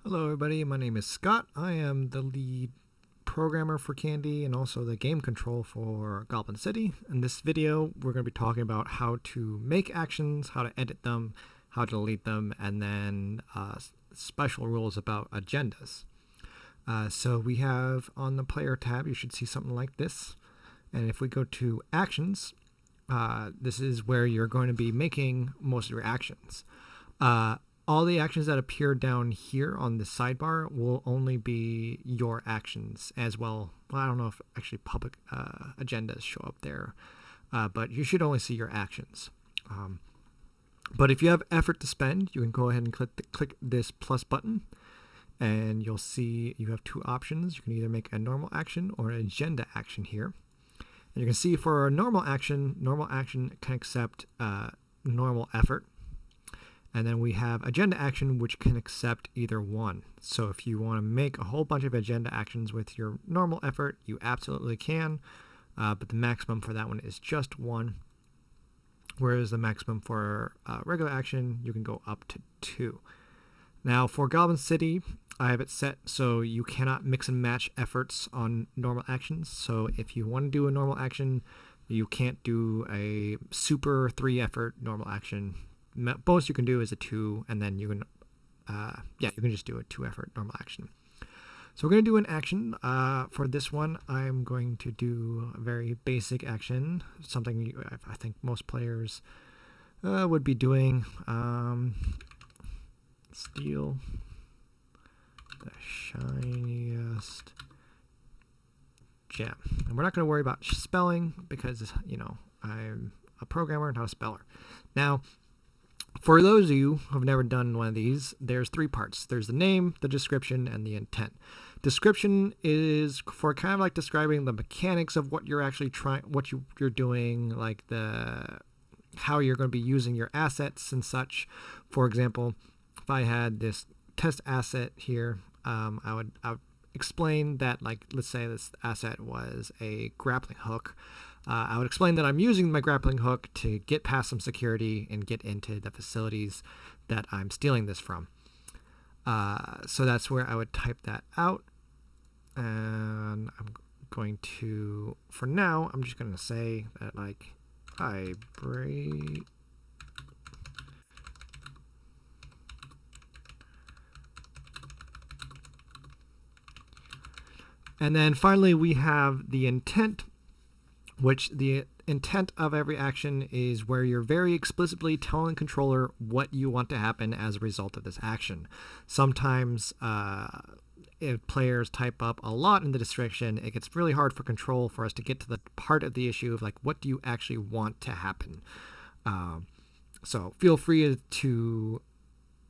Hello everybody, my name is Scott. I am the lead programmer for CANDI and also the game control for Goblin City. In this video, we're going to be talking about how to make actions, how to edit them, how to delete them, and then special rules about agendas. So we have on the player tab, you should see something like this. And if we go to actions, this is where you're going to be making most of your actions. All the actions that appear down here on the sidebar will only be your actions as well. Well, I don't know if actually public agendas show up there, but you should only see your actions. But if you have effort to spend, you can go ahead and click this plus button, and you'll see you have two options. You can either make a normal action or an agenda action here. And you can see for a normal action can accept normal effort. And then we have agenda action, which can accept either one. So if you want to make a whole bunch of agenda actions with your normal effort, you absolutely can. But the maximum for that one is just one. Whereas the maximum for regular action, you can go up to 2. Now for Goblin City, I have it set so you cannot mix and match efforts on normal actions. So if you want to do a normal action, you can't do a super 3 effort normal action. Most you can do is a 2, and then you can you can just do a 2 effort normal action. So we're going to do an action. For this one, I'm going to do a very basic action, something I think most players would be doing. Steal the shiniest gem. And we're not going to worry about spelling because, I'm a programmer, not a speller. Now, for those of you who have never done one of these, there's 3 parts. There's the name, the description, and the intent. Description is for kind of like describing the mechanics of what you're actually you're doing, like how you're going to be using your assets and such. For example, if I had this test asset here, I would explain that, like, let's say this asset was a grappling hook. I would explain that I'm using my grappling hook to get past some security and get into the facilities that I'm stealing this from. So that's where I would type that out. And I'm going to, for now, I'm just going to say that, like, I break. And then finally, we have the intent, which the intent of every action is where you're very explicitly telling the controller what you want to happen as a result of this action. Sometimes if players type up a lot in the description, it gets really hard for control for us to get to the part of the issue of, like, what do you actually want to happen. So feel free to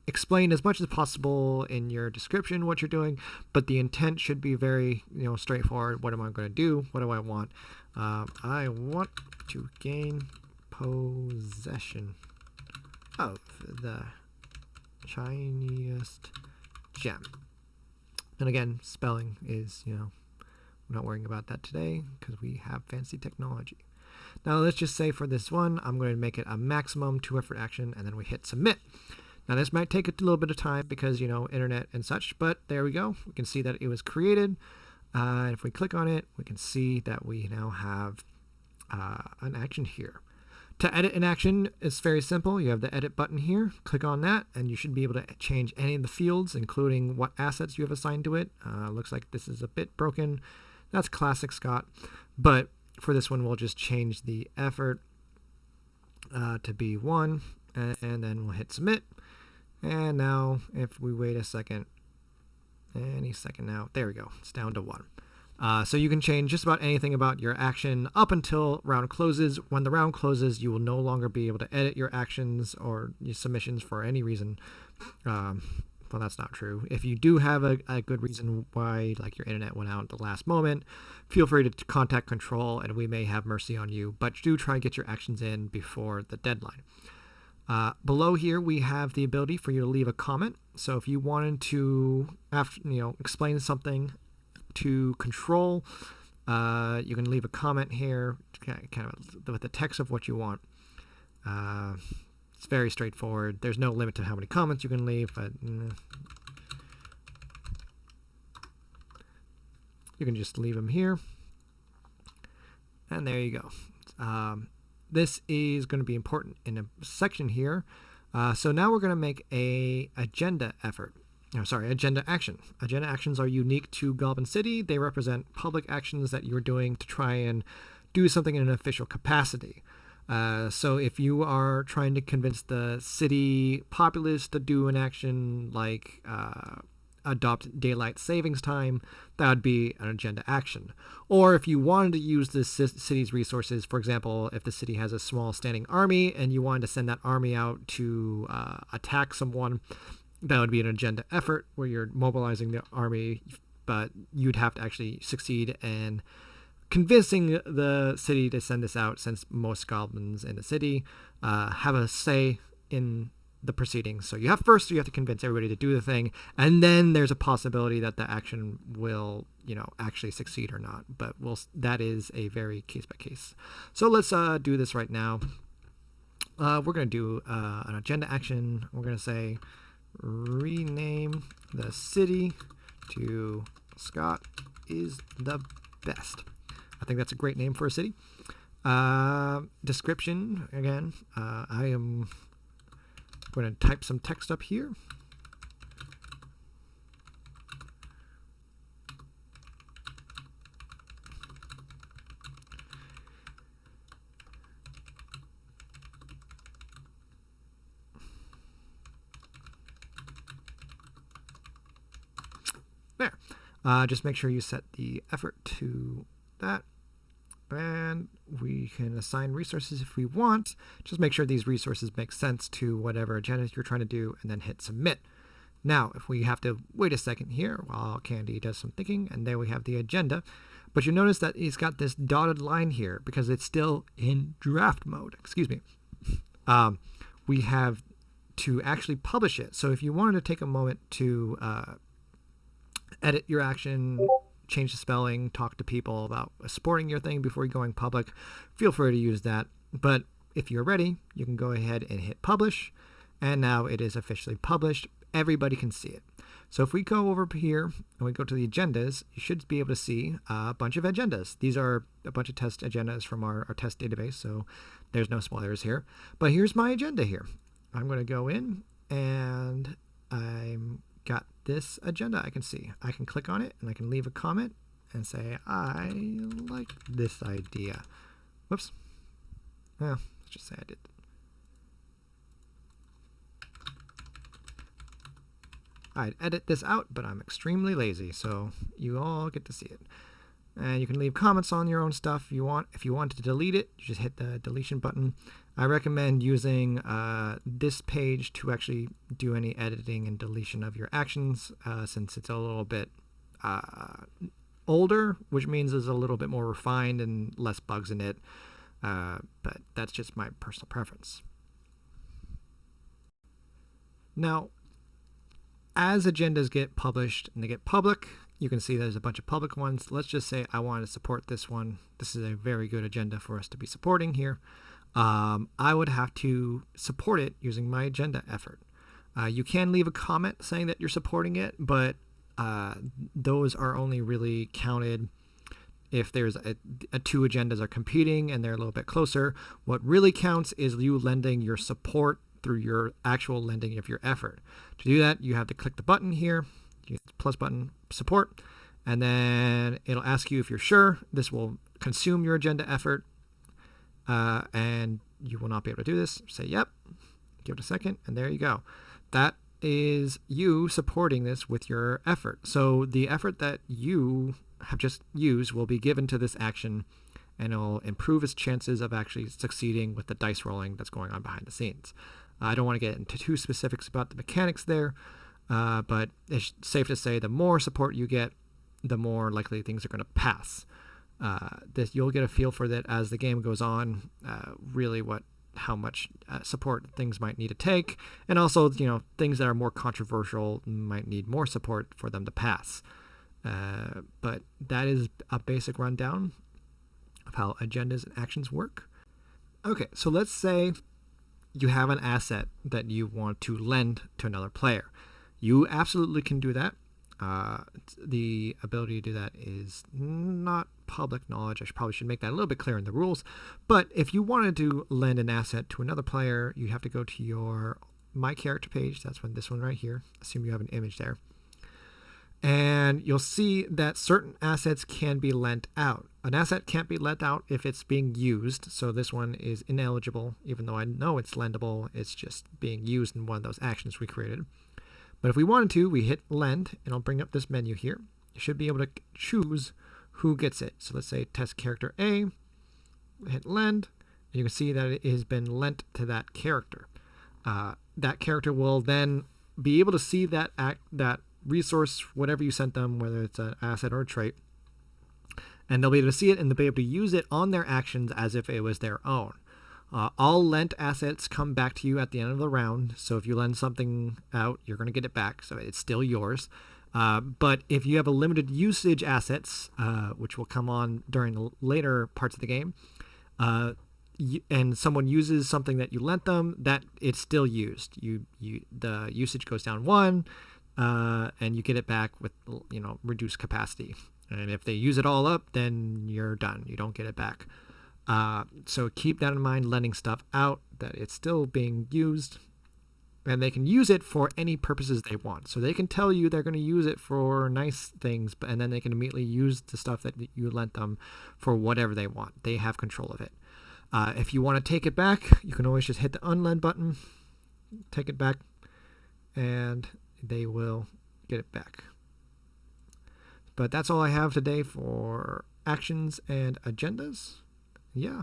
explain as much as possible in your description what you're doing, but the intent should be very straightforward. What am I going to do? What do I want? I want to gain possession of the shiniest gem. And again, spelling is, we're not worrying about that today because we have fancy technology. Now let's just say for this one, I'm going to make it a maximum 2 effort action, and then we hit submit. Now this might take a little bit of time because, internet and such, but there we go. We can see that it was created. And if we click on it, we can see that we now have an action here. To edit an action, it's very simple. You have the edit button here. Click on that, and you should be able to change any of the fields, including what assets you have assigned to it. Looks like this is a bit broken. That's classic Scott. But for this one, we'll just change the effort to be 1, and then we'll hit submit. And now, if we wait a second, any second now, there we go, it's down to 1. So you can change just about anything about your action up until round closes. When the round closes, you will no longer be able to edit your actions or your submissions for any reason. Well, that's not true. If you do have a good reason why, like your internet went out at the last moment, feel free to contact control and we may have mercy on you. But do try and get your actions in before the deadline. Below here, we have the ability for you to leave a comment. So if you wanted to, explain something to control, you can leave a comment here, kind of with the text of what you want. It's very straightforward. There's no limit to how many comments you can leave, but you can just leave them here. And there you go. This is going to be important in a section here. So now we're going to make a agenda effort. Agenda action. Agenda actions are unique to Goblin City. They represent public actions that you're doing to try and do something in an official capacity. So if you are trying to convince the city populace to do an action like adopt daylight savings time, that would be an agenda action. Or if you wanted to use the city's resources, for example, if the city has a small standing army and you wanted to send that army out to attack someone, that would be an agenda effort where you're mobilizing the army, but you'd have to actually succeed in convincing the city to send this out, since most goblins in the city have a say in the proceedings. So you have to convince everybody to do the thing, and then there's a possibility that the action will, actually succeed or not. But that is a very case by case. So let's do this right now. We're going to do an agenda action. We're going to say rename the city to Scott is the best. I think that's a great name for a city. Description, again, I am going to type some text up here. There. Just make sure you set the effort to that. And we can assign resources if we want. Just make sure these resources make sense to whatever agenda you're trying to do, and then hit submit. Now, if we have to wait a second here while Candy does some thinking, and there we have the agenda. But you notice that it's got this dotted line here because it's still in draft mode. Excuse me. We have to actually publish it. So if you wanted to take a moment to edit your action, change the spelling, talk to people about supporting your thing before you're going public, feel free to use that. But if you're ready, you can go ahead and hit publish, and now it is officially published. Everybody can see it. So if we go over here and we go to the agendas, you should be able to see a bunch of agendas. These are a bunch of test agendas from our test database, so there's no spoilers here. But here's my agenda here. I'm going to go in, and I'm got this agenda I can see. I can click on it, and I can leave a comment and say, I like this idea. Whoops. Well, let's just say I did. I'd edit this out, but I'm extremely lazy, so you all get to see it. And you can leave comments on your own stuff if you want. If you want to delete it, you just hit the deletion button. I recommend using this page to actually do any editing and deletion of your actions, since it's a little bit older, which means it's a little bit more refined and less bugs in it. But that's just my personal preference. Now, as agendas get published and they get public, you can see there's a bunch of public ones. Let's just say I want to support this one. This is a very good agenda for us to be supporting here. I would have to support it using my agenda effort. You can leave a comment saying that you're supporting it, but those are only really counted if there's two agendas are competing and they're a little bit closer. What really counts is you lending your support through your actual lending of your effort. To do that, you have to click the button here, the plus button, support, and then it'll ask you if you're sure. This will consume your agenda effort, and you will not be able to do this. Say yep, give it a second, and there you go. That is you supporting this with your effort. So the effort that you have just used will be given to this action, and it'll improve its chances of actually succeeding with the dice rolling that's going on behind the scenes. I don't want to get into too specifics about the mechanics there, but it's safe to say the more support you get, the more likely things are going to pass. You'll get a feel for that as the game goes on, really how much support things might need to take, and also things that are more controversial might need more support for them to pass. But that is a basic rundown of how agendas and actions work. Okay, so let's say you have an asset that you want to lend to another player. You absolutely can do that. The ability to do that is not public knowledge. I probably should make that a little bit clearer in the rules. But if you wanted to lend an asset to another player, you have to go to your My Character page. That's this one right here. Assume you have an image there. And you'll see that certain assets can be lent out. An asset can't be lent out if it's being used. So this one is ineligible, even though I know it's lendable. It's just being used in one of those actions we created. But if we wanted to, we hit lend, and I'll bring up this menu here. You should be able to choose who gets it. So let's say test character A, hit lend, and you can see that it has been lent to that character. That character will then be able to see that resource, whatever you sent them, whether it's an asset or a trait, and they'll be able to see it and they'll be able to use it on their actions as if it was their own. All lent assets come back to you at the end of the round, so if you lend something out, you're going to get it back, so it's still yours. But if you have a limited usage assets, which will come on during the later parts of the game, and someone uses something that you lent them, that it's still used. The usage goes down 1, and you get it back with reduced capacity. And if they use it all up, then you're done. You don't get it back. So keep that in mind, lending stuff out, that it's still being used, and they can use it for any purposes they want. So they can tell you they're going to use it for nice things, and then they can immediately use the stuff that you lent them for whatever they want. They have control of it. If you want to take it back, you can always just hit the unlend button, take it back, and they will get it back. But that's all I have today for actions and agendas. Yeah.